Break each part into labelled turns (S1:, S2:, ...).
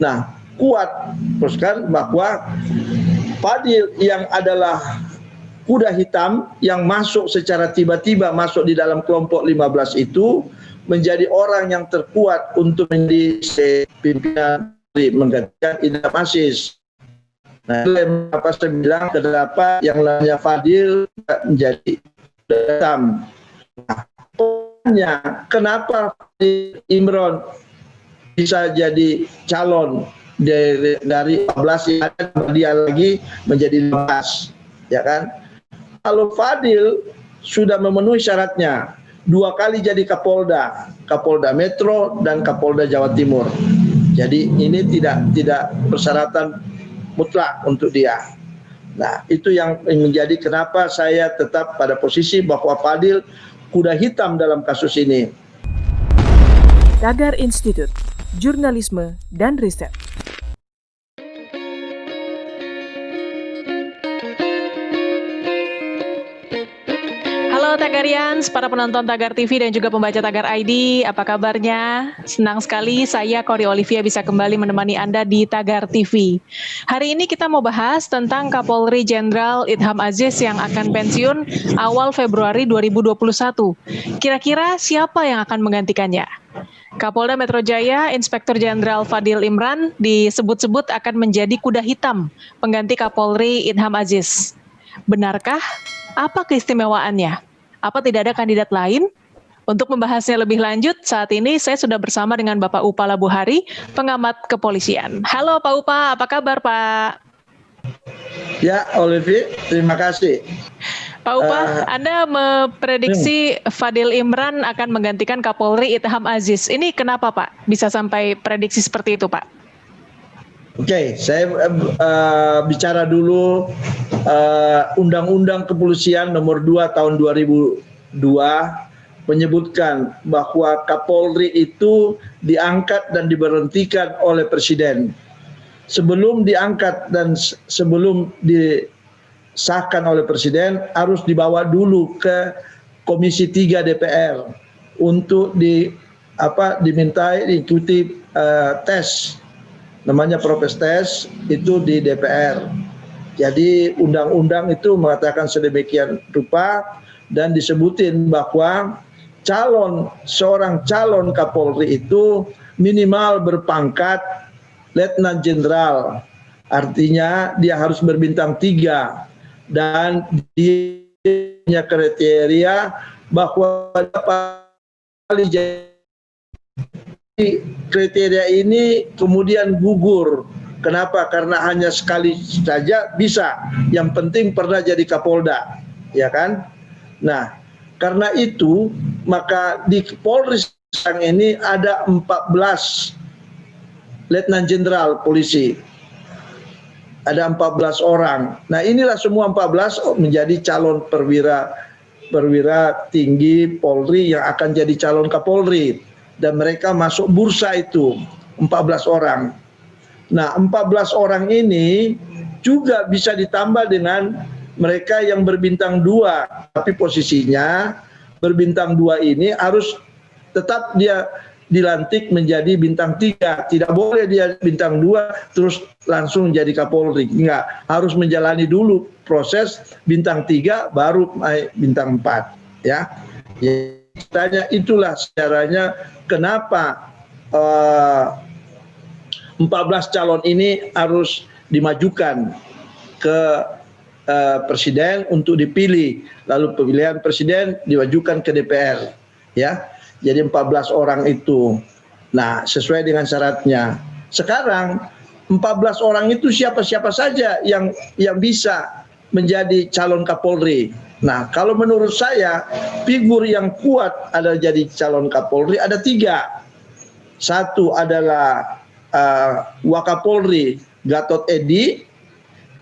S1: Nah, kuat teruskan bahwa Fadil yang adalah kuda hitam yang masuk secara tiba-tiba masuk di dalam kelompok 15 itu menjadi orang yang terkuat untuk menjadi pimpinan menggantikan Idham Aziz. Nah, itu yang apa saya bilang kenapa yang lainnya Fadil menjadi kuda hitam. Nah, kenapa Fadil Imran bisa jadi calon dari 14 yang ada dia lagi menjadi 15, ya kan? Kalau Fadil sudah memenuhi syaratnya 2 kali jadi Kapolda Metro dan Kapolda Jawa Timur. Jadi ini tidak persyaratan mutlak untuk dia. Nah, itu yang menjadi kenapa saya tetap pada posisi bahwa Fadil kuda hitam dalam kasus ini.
S2: Tagar Institut Jurnalisme dan Riset. Halo Tagarians, para penonton Tagar TV dan juga pembaca Tagar ID, apa kabarnya? Senang sekali saya Kori Olivia bisa kembali menemani Anda di Tagar TV. Hari ini kita mau bahas tentang Kapolri Jenderal Idham Aziz yang akan pensiun awal Februari 2021. Kira-kira siapa yang akan menggantikannya? Kapolda Metro Jaya, Inspektur Jenderal Fadil Imran disebut-sebut akan menjadi kuda hitam pengganti Kapolri Idham Aziz. Benarkah? Apa keistimewaannya? Apa tidak ada kandidat lain? Untuk membahasnya lebih lanjut, saat ini saya sudah bersama dengan Bapak Upa Labuhari, pengamat kepolisian. Halo Pak Upa, apa kabar Pak?
S1: Ya, Olivia, terima kasih.
S2: Pak Upa, Anda memprediksi Fadil Imran akan menggantikan Kapolri Idham Aziz. Ini kenapa Pak bisa sampai prediksi seperti itu Pak?
S1: Oke, saya bicara dulu Undang-Undang Kepolisian Nomor 2 Tahun 2002 menyebutkan bahwa Kapolri itu diangkat dan diberhentikan oleh Presiden. Sebelum diangkat dan sebelum disahkan oleh Presiden harus dibawa dulu ke Komisi 3 DPR untuk dimintai diikuti tes. Namanya propes tes itu di DPR. Jadi undang-undang itu mengatakan sedemikian rupa dan disebutin bahwa seorang calon Kapolri itu minimal berpangkat Letnan Jenderal. Artinya dia harus berbintang 3 dan dia punya kriteria bahwa kriteria ini kemudian gugur. Kenapa? Karena hanya sekali saja bisa. Yang penting pernah jadi Kapolda, ya kan? Nah, karena itu maka di Polri sekarang ini ada 14 Letnan Jenderal polisi. Ada 14 orang. Nah, inilah semua 14 menjadi calon perwira tinggi Polri yang akan jadi calon Kapolri. Dan mereka masuk bursa itu 14 orang. Nah, 14 orang ini juga bisa ditambah dengan mereka yang berbintang 2, tapi posisinya berbintang 2 ini harus tetap dia dilantik menjadi bintang 3. Tidak boleh dia bintang 2 terus langsung jadi Kapolri. Enggak, harus menjalani dulu proses bintang 3 baru bintang 4, ya. Tanya itulah sejarahnya kenapa 14 calon ini harus dimajukan ke presiden untuk dipilih, lalu pemilihan presiden dimajukan ke DPR, ya. Jadi 14 orang itu. Nah, sesuai dengan syaratnya. Sekarang 14 orang itu siapa-siapa saja yang bisa menjadi calon Kapolri. Nah, kalau menurut saya figur yang kuat adalah jadi calon Kapolri ada 3. Satu adalah Wakapolri Gatot Edi,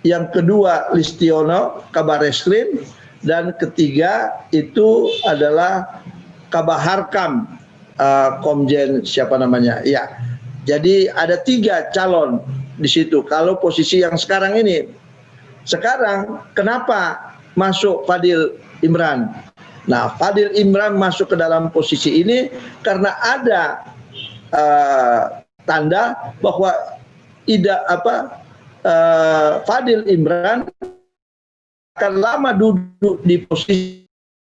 S1: yang kedua Listiono Kabareskrim, dan ketiga itu adalah Kabaharkam Komjen siapa namanya, ya. Jadi ada 3 calon di situ. Kalau posisi yang sekarang ini, sekarang kenapa masuk Fadil Imran? Nah, Fadil Imran masuk ke dalam posisi ini karena ada tanda bahwa Fadil Imran akan lama duduk di posisi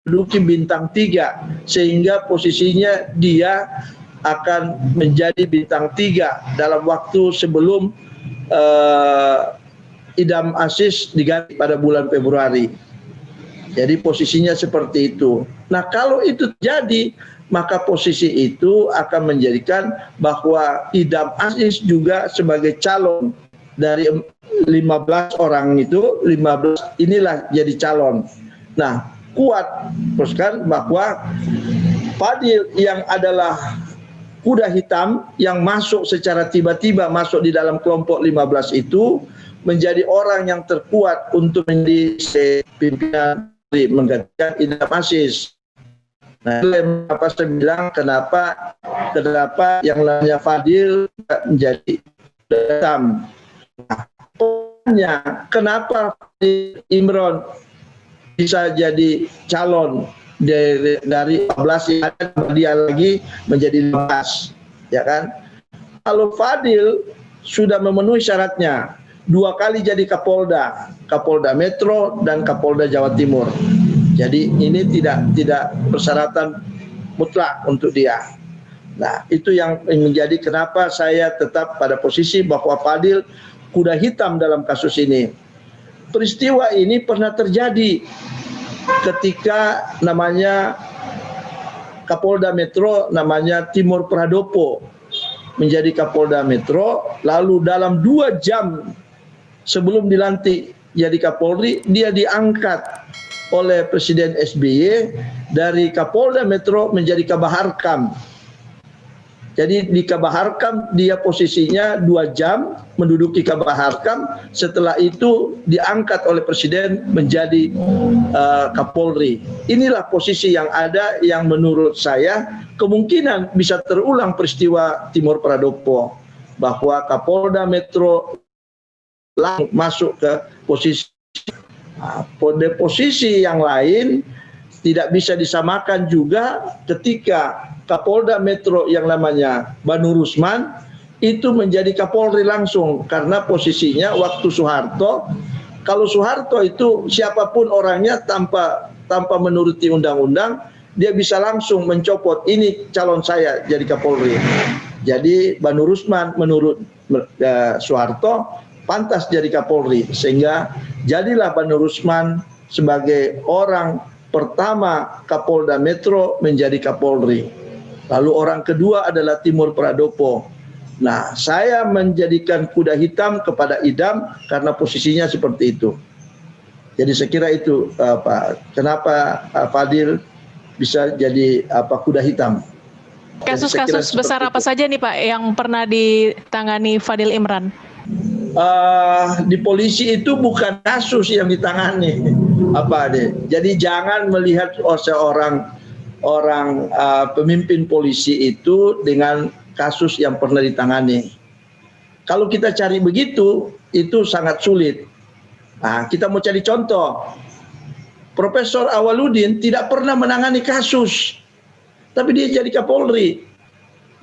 S1: duduki bintang 3, sehingga posisinya dia akan menjadi bintang 3 dalam waktu sebelum Idam Aziz diganti pada bulan Februari. Jadi posisinya seperti itu. Nah, kalau itu terjadi, maka posisi itu akan menjadikan bahwa Idam Aziz juga sebagai calon dari 15 orang itu, 15 inilah jadi calon. Nah, kuat teruskan bahwa Fadil yang adalah kuda hitam yang masuk secara tiba-tiba masuk di dalam kelompok 15 itu menjadi orang yang terkuat untuk menjadi pimpinan menggantikan Idam Aziz. Nah, itu apa saya bilang kenapa yang namanya Fadil menjadi kuda hitam. Nah, kenapa Fadil Imran bisa jadi calon dari 14 yang ada, dia lagi menjadi 15, ya kan? Kalau Fadil sudah memenuhi syaratnya, 2 kali jadi Kapolda Metro dan Kapolda Jawa Timur. Jadi ini tidak persyaratan mutlak untuk dia. Nah, itu yang menjadi kenapa saya tetap pada posisi bahwa Fadil kuda hitam dalam kasus ini. Peristiwa ini pernah terjadi ketika namanya Kapolda Metro namanya Timur Pradopo menjadi Kapolda Metro, lalu dalam 2 jam sebelum dilantik jadi Kapolri, dia diangkat oleh Presiden SBY dari Kapolda Metro menjadi Kabaharkam. Jadi di Kabaharkam dia posisinya 2 jam menduduki Kabaharkam, setelah itu diangkat oleh Presiden menjadi Kapolri. Inilah posisi yang ada yang menurut saya kemungkinan bisa terulang peristiwa Timur Pradopo, bahwa Kapolda Metro langsung masuk ke posisi. Pada posisi yang lain tidak bisa disamakan juga ketika Kapolda Metro yang namanya Banu Rusman itu menjadi Kapolri langsung, karena posisinya waktu Soeharto, kalau Soeharto itu siapapun orangnya tanpa menuruti undang-undang, dia bisa langsung mencopot, ini calon saya jadi Kapolri. Jadi Banu Rusman menurut Soeharto pantas jadi Kapolri, sehingga jadilah Banu Rusman sebagai orang pertama Kapolda Metro menjadi Kapolri. Lalu orang kedua adalah Timur Pradopo. Nah, saya menjadikan kuda hitam kepada Idam karena posisinya seperti itu. Jadi saya kira itu kenapa Fadil bisa jadi kuda hitam.
S2: Kasus-kasus besar apa saja nih Pak yang pernah ditangani Fadil Imran?
S1: Di polisi itu bukan kasus yang ditangani, Jadi jangan melihat seorang pemimpin polisi itu dengan kasus yang pernah ditangani. Kalau kita cari begitu, itu sangat sulit. Nah, kita mau cari contoh. Profesor Awaludin tidak pernah menangani kasus, tapi dia jadi Kapolri.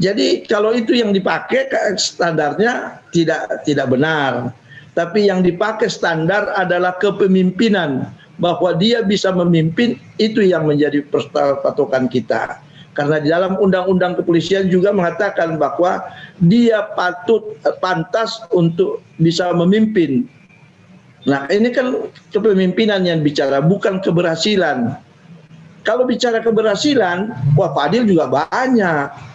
S1: Jadi kalau itu yang dipakai standarnya tidak benar. Tapi yang dipakai standar adalah kepemimpinan, bahwa dia bisa memimpin, itu yang menjadi patokan kita. Karena di dalam undang-undang kepolisian juga mengatakan bahwa dia pantas untuk bisa memimpin. Nah, ini kan kepemimpinan yang bicara, bukan keberhasilan. Kalau bicara keberhasilan, Fadil juga banyak.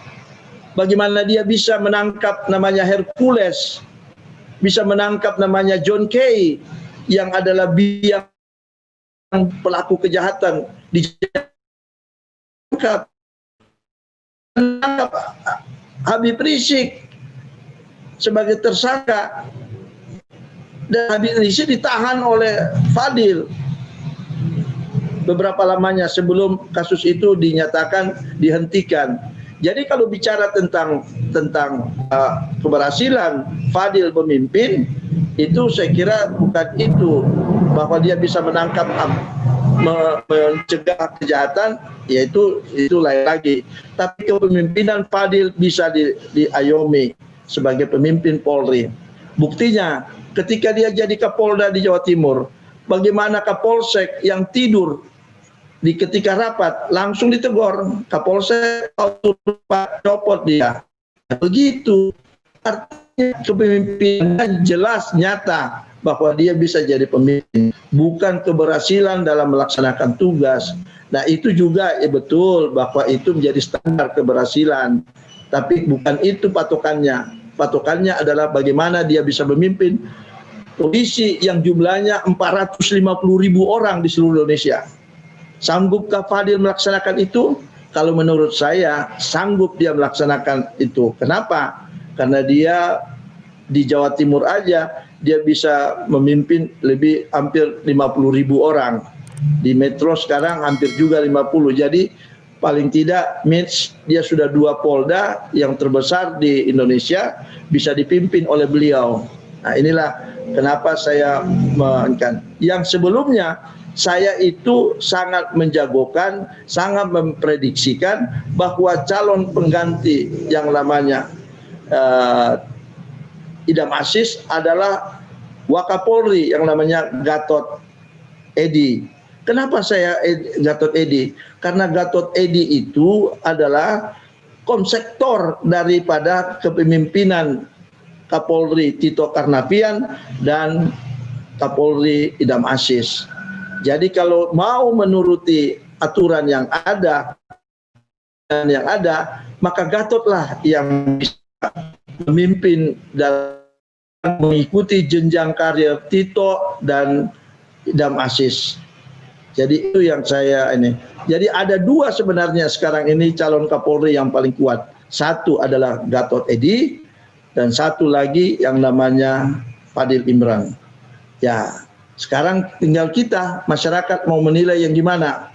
S1: Bagaimana dia bisa menangkap namanya Hercules, bisa menangkap namanya John Kay, yang adalah biang pelaku kejahatan, ditangkap Habib Rizik sebagai tersangka, dan Habib Rizik ditahan oleh Fadil beberapa lamanya sebelum kasus itu dinyatakan dihentikan. Jadi kalau bicara tentang keberhasilan Fadil memimpin, itu saya kira bukan itu, bahwa dia bisa menangkap, mencegah kejahatan, yaitu lain lagi. Tapi kepemimpinan Fadil bisa diayomi sebagai pemimpin Polri. Buktinya, ketika dia jadi Kapolda di Jawa Timur, bagaimana Kapolsek yang tidur di ketika rapat langsung ditegur, Kapolsek copot dia. Begitu, artinya kepemimpinan jelas nyata bahwa dia bisa jadi pemimpin, bukan keberhasilan dalam melaksanakan tugas. Nah itu juga betul bahwa itu menjadi standar keberhasilan, tapi bukan itu patokannya. Patokannya adalah bagaimana dia bisa memimpin polisi yang jumlahnya 450.000 orang di seluruh Indonesia. Sanggupkah Fadil melaksanakan itu? Kalau menurut saya sanggup dia melaksanakan itu. Kenapa? Karena dia di Jawa Timur aja dia bisa memimpin hampir 50.000 orang. Di Metro sekarang hampir juga 50. Jadi paling tidak dia sudah 2 Polda yang terbesar di Indonesia bisa dipimpin oleh beliau. Nah inilah kenapa saya menginginkan. Yang sebelumnya saya itu sangat menjagokan, sangat memprediksikan bahwa calon pengganti yang namanya Idam Aziz adalah Wakapolri yang namanya Gatot Edi. Kenapa saya Gatot Edi? Karena Gatot Edi itu adalah konseptor daripada kepemimpinan Kapolri Tito Karnavian dan Kapolri Idam Aziz. Jadi kalau mau menuruti aturan yang ada, maka Gatotlah yang bisa memimpin dan mengikuti jenjang karir Tito dan Idam Aziz. Jadi itu yang saya ini. Jadi ada 2 sebenarnya sekarang ini calon Kapolri yang paling kuat. Satu adalah Gatot Edi dan satu lagi yang namanya Fadil Imran. Ya, sekarang tinggal kita masyarakat mau menilai yang gimana.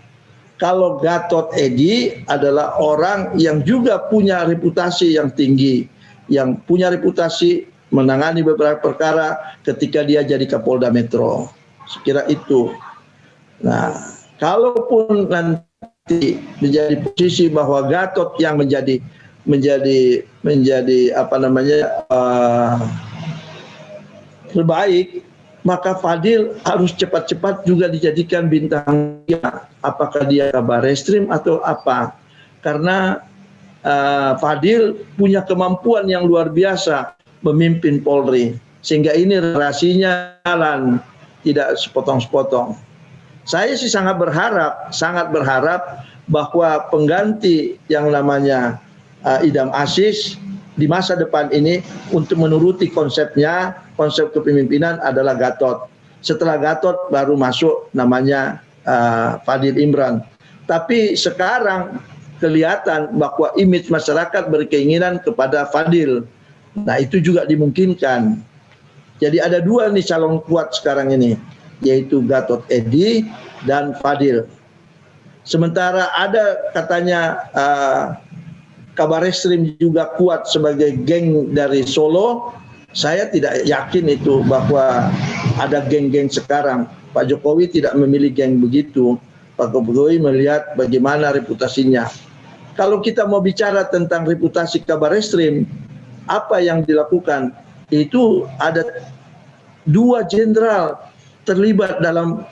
S1: Kalau Gatot Edi adalah orang yang juga punya reputasi yang tinggi, yang punya reputasi menangani beberapa perkara ketika dia jadi Kapolda Metro. Sekira itu. Nah, kalaupun nanti menjadi posisi bahwa Gatot yang menjadi terbaik, maka Fadil harus cepat-cepat juga dijadikan bintang. Apakah dia kabar reskrim atau apa? Karena Fadil punya kemampuan yang luar biasa memimpin Polri, sehingga ini relasinya jalan, tidak sepotong-sepotong. Saya sih sangat berharap bahwa pengganti yang namanya Idam Aziz di masa depan ini untuk menuruti konsepnya, konsep kepemimpinan adalah Gatot. Setelah Gatot baru masuk namanya Fadil Imran. Tapi sekarang kelihatan bahwa image masyarakat berkeinginan kepada Fadil. Nah itu juga dimungkinkan. Jadi ada 2 nih calon kuat sekarang ini, yaitu Gatot Edi dan Fadil. Sementara ada katanya kabar reskrim juga kuat sebagai geng dari Solo. Saya tidak yakin itu bahwa ada geng-geng sekarang. Pak Jokowi tidak memilih geng begitu. Pak Jokowi melihat bagaimana reputasinya. Kalau kita mau bicara tentang reputasi kabar reskrim, apa yang dilakukan? Itu ada 2 jenderal terlibat dalam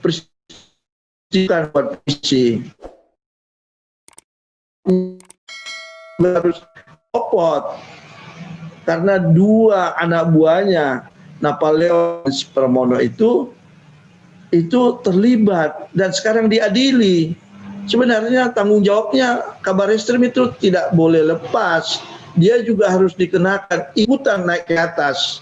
S1: peristiwa polisi. Harus copot karena 2 anak buahnya Napoleon Pramono itu terlibat dan sekarang diadili. Sebenarnya tanggung jawabnya kabar reskrim itu tidak boleh lepas. Dia juga harus dikenakan ikutan naik ke atas.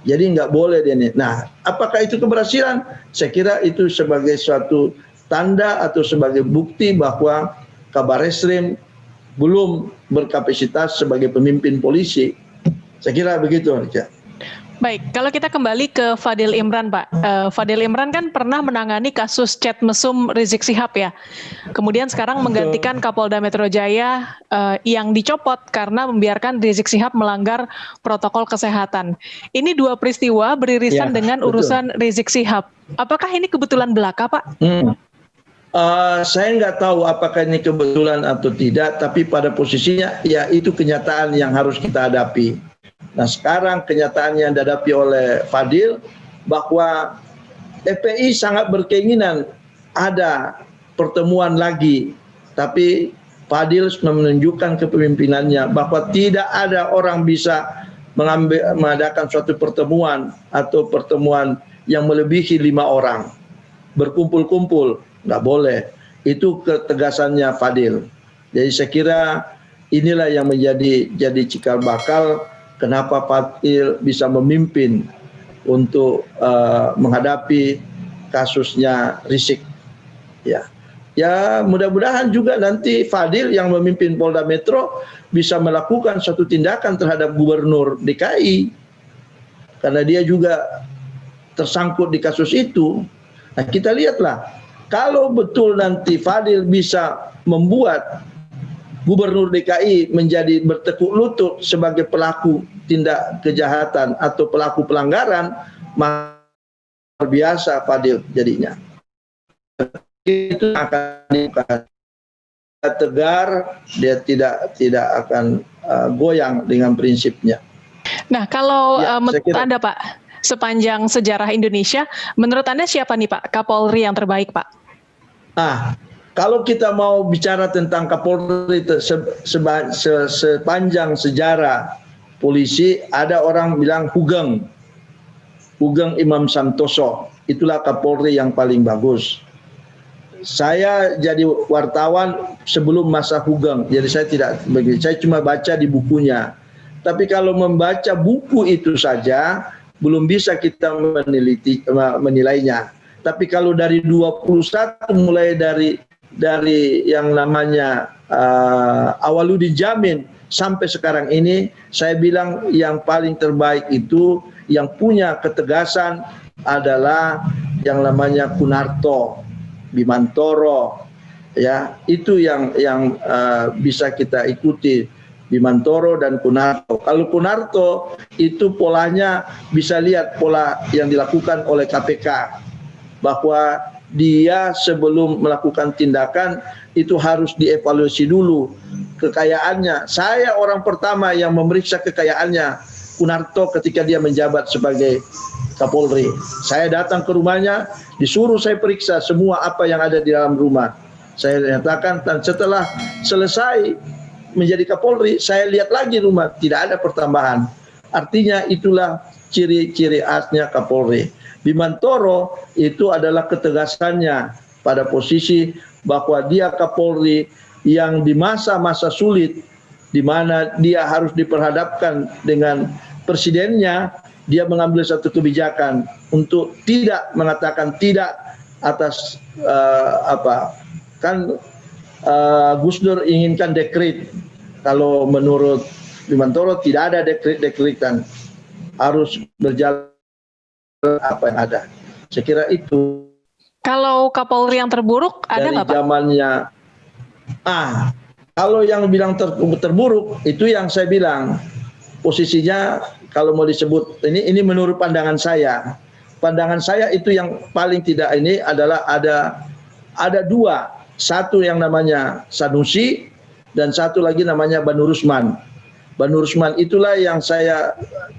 S1: Jadi nggak boleh dia ini. Nah, apakah itu keberhasilan? Saya kira itu sebagai suatu tanda atau sebagai bukti bahwa kabar reskrim belum berkapasitas sebagai pemimpin polisi. Saya kira begitu, Rica.
S2: Baik, kalau kita kembali ke Fadil Imran, Pak. Fadil Imran kan pernah menangani kasus chat mesum Rizik Syihab ya. Kemudian sekarang menggantikan Kapolda Metro Jaya yang dicopot karena membiarkan Rizik Syihab melanggar protokol kesehatan. Ini 2 peristiwa beririsan dengan urusan Rizik Syihab. Apakah ini kebetulan belaka, Pak?
S1: Saya nggak tahu apakah ini kebetulan atau tidak, tapi pada posisinya ya itu kenyataan yang harus kita hadapi. Nah sekarang kenyataan yang dihadapi oleh Fadil bahwa FPI sangat berkeinginan ada pertemuan lagi, tapi Fadil menunjukkan kepemimpinannya bahwa tidak ada orang bisa mengadakan suatu pertemuan atau pertemuan yang melebihi 5 orang. Berkumpul-kumpul, nggak boleh. Itu ketegasannya Fadil. Jadi saya kira inilah yang jadi cikal bakal kenapa Fadil bisa memimpin untuk menghadapi kasusnya Rizik. Ya mudah-mudahan juga nanti Fadil yang memimpin Polda Metro bisa melakukan suatu tindakan terhadap Gubernur DKI karena dia juga tersangkut di kasus itu. Nah kita lihatlah kalau betul nanti Fadil bisa membuat Gubernur DKI menjadi bertekuk lutut sebagai pelaku tindak kejahatan atau pelaku pelanggaran, maka biasa Fadil jadinya. Itu akan tegar, dia tidak akan goyang dengan prinsipnya.
S2: Nah, kalau menurut Anda Pak, sepanjang sejarah Indonesia, menurut Anda siapa nih Pak Kapolri yang terbaik Pak?
S1: Kalau kita mau bicara tentang Kapolri sepanjang sejarah polisi, ada orang bilang Hugeng Imam Santoso, itulah Kapolri yang paling bagus. Saya jadi wartawan sebelum masa Hugeng, jadi saya cuma baca di bukunya. Tapi kalau membaca buku itu saja belum bisa kita menilainya. Tapi kalau dari 21 mulai dari yang namanya Awaludin Jamin sampai sekarang ini, saya bilang yang paling terbaik itu yang punya ketegasan adalah yang namanya Kunarto, Bimantoro, ya itu yang bisa kita ikuti, Bimantoro dan Kunarto. Kalau Kunarto itu polanya bisa lihat pola yang dilakukan oleh KPK bahwa dia sebelum melakukan tindakan itu harus dievaluasi dulu kekayaannya. Saya orang pertama yang memeriksa kekayaannya Kunarto ketika dia menjabat sebagai Kapolri. Saya datang ke rumahnya, disuruh saya periksa semua apa yang ada di dalam rumah. Saya nyatakan, dan setelah selesai menjadi Kapolri, saya lihat lagi rumah, tidak ada pertambahan. Artinya itulah ciri-ciri khasnya Kapolri. Bimantoro itu adalah ketegasannya pada posisi bahwa dia Kapolri yang di masa-masa sulit, di mana dia harus diperhadapkan dengan presidennya, dia mengambil satu kebijakan untuk tidak mengatakan tidak atas Gus Dur inginkan dekret. Kalau menurut Bimantoro tidak ada dekretan, harus berjalan apa yang ada. Saya kira itu.
S2: Kalau Kapolri yang terburuk ada nggak Pak?
S1: Dari zamannya, kalau yang bilang terburuk itu yang saya bilang posisinya kalau mau disebut ini menurut pandangan saya. Pandangan saya itu yang paling tidak ini adalah ada dua. Satu yang namanya Sanusi dan satu lagi namanya Banu Rusman. Banu Rusman itulah yang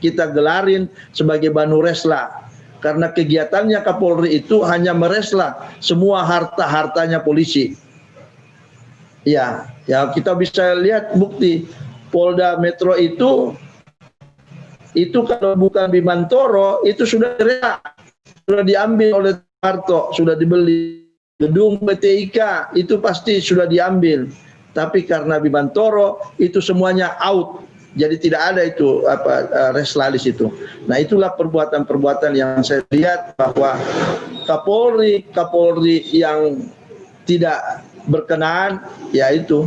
S1: kita gelarin sebagai Banu Resla. Karena kegiatannya Kapolri itu hanya mereslah semua harta-hartanya polisi. Ya kita bisa lihat bukti Polda Metro itu kalau bukan Bimantoro itu sudah diambil oleh Harto, sudah dibeli. Gedung PT IKA itu pasti sudah diambil. Tapi karena Bimantoro itu semuanya out. Jadi tidak ada itu reslalis itu. Nah itulah perbuatan-perbuatan yang saya lihat bahwa Kapolri yang tidak berkenaan yaitu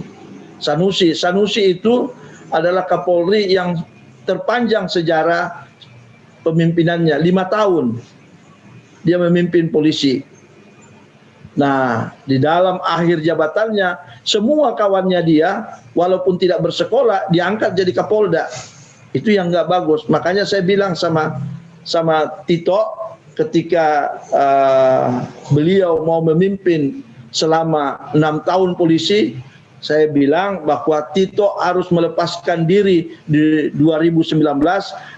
S1: Sanusi. Sanusi itu adalah Kapolri yang terpanjang sejarah pemimpinannya, 5 tahun dia memimpin polisi. Nah, di dalam akhir jabatannya, semua kawannya dia, walaupun tidak bersekolah, diangkat jadi Kapolda. Itu yang nggak bagus. Makanya saya bilang sama Tito, ketika beliau mau memimpin selama 6 tahun polisi, saya bilang bahwa Tito harus melepaskan diri di 2019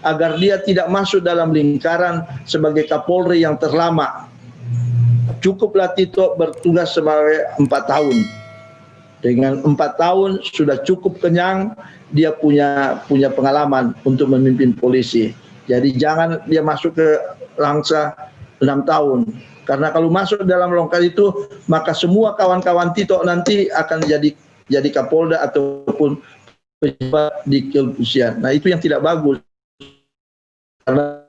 S1: agar dia tidak masuk dalam lingkaran sebagai Kapolri yang terlama. Cukuplah Tito bertugas sebagai 4 tahun. Dengan 4 tahun sudah cukup kenyang, dia punya pengalaman untuk memimpin polisi. Jadi jangan dia masuk ke langkah 6 tahun. Karena kalau masuk dalam longkar itu, maka semua kawan-kawan Tito nanti akan jadi Kapolda ataupun pejabat di kepolisian. Nah, itu yang tidak bagus. Karena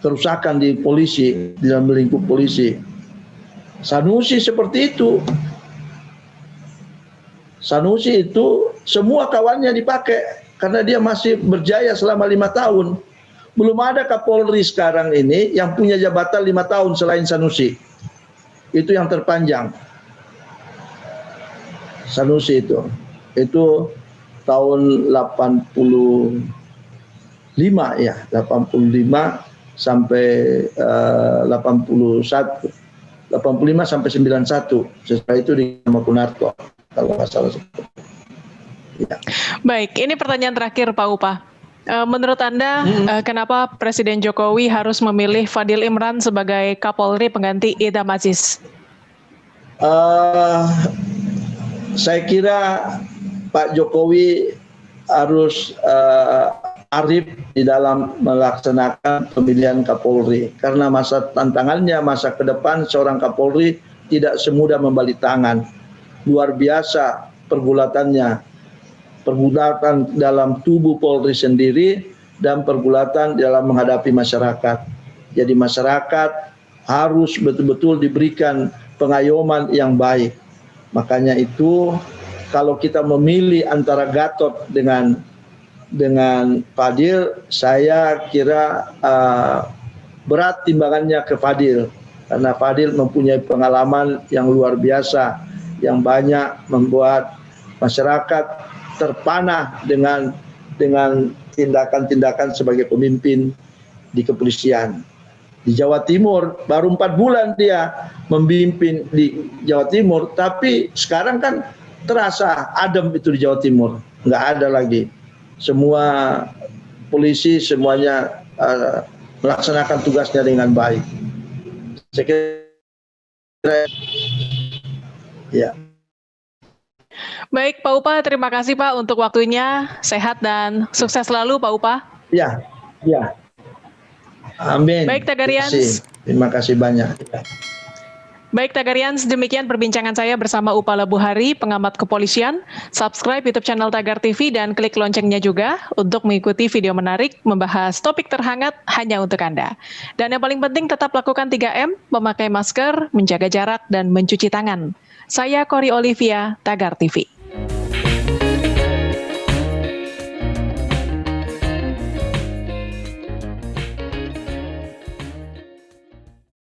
S1: kerusakan di polisi, di dalam lingkup polisi. Sanusi seperti itu. Sanusi itu semua kawannya dipakai karena dia masih berjaya selama 5 tahun. Belum ada Kapolri sekarang ini yang punya jabatan 5 tahun selain Sanusi. Itu yang terpanjang. Sanusi itu tahun 85 ya, 85 sampai 85 sampai 91. Setelah itu di Makunarto kalau nggak salah. Ya.
S2: Baik, ini pertanyaan terakhir Pak Upah. Menurut Anda, kenapa Presiden Jokowi harus memilih Fadil Imran sebagai Kapolri pengganti Idham Aziz?
S1: Saya kira Pak Jokowi harus arif di dalam melaksanakan pemilihan Kapolri. Karena masa tantangannya, masa ke depan seorang Kapolri tidak semudah membalik tangan. Luar biasa pergulatannya. Pergulatan dalam tubuh Polri sendiri dan pergulatan dalam menghadapi masyarakat. Jadi masyarakat harus betul-betul diberikan pengayoman yang baik. Makanya itu kalau kita memilih antara Gatot dengan Fadil, saya kira berat timbangannya ke Fadil. Karena Fadil mempunyai pengalaman yang luar biasa, yang banyak membuat masyarakat terpanah dengan tindakan-tindakan sebagai pemimpin di kepolisian. Di Jawa Timur baru 4 bulan dia memimpin di Jawa Timur, tapi sekarang kan terasa adem itu di Jawa Timur, nggak ada lagi. Semua polisi semuanya melaksanakan tugasnya dengan baik. Saya kira ya.
S2: Baik Pak Upah, terima kasih Pak untuk waktunya. Sehat dan sukses selalu Pak Upah.
S1: Ya. Amin.
S2: Baik Tagarians.
S1: Terima kasih banyak.
S2: Baik Tagarians, demikian perbincangan saya bersama Upah Labuhari, pengamat kepolisian. Subscribe YouTube channel Tagar TV dan klik loncengnya juga untuk mengikuti video menarik membahas topik terhangat hanya untuk Anda. Dan yang paling penting tetap lakukan 3M, memakai masker, menjaga jarak, dan mencuci tangan. Saya Kori Olivia, Tagar TV.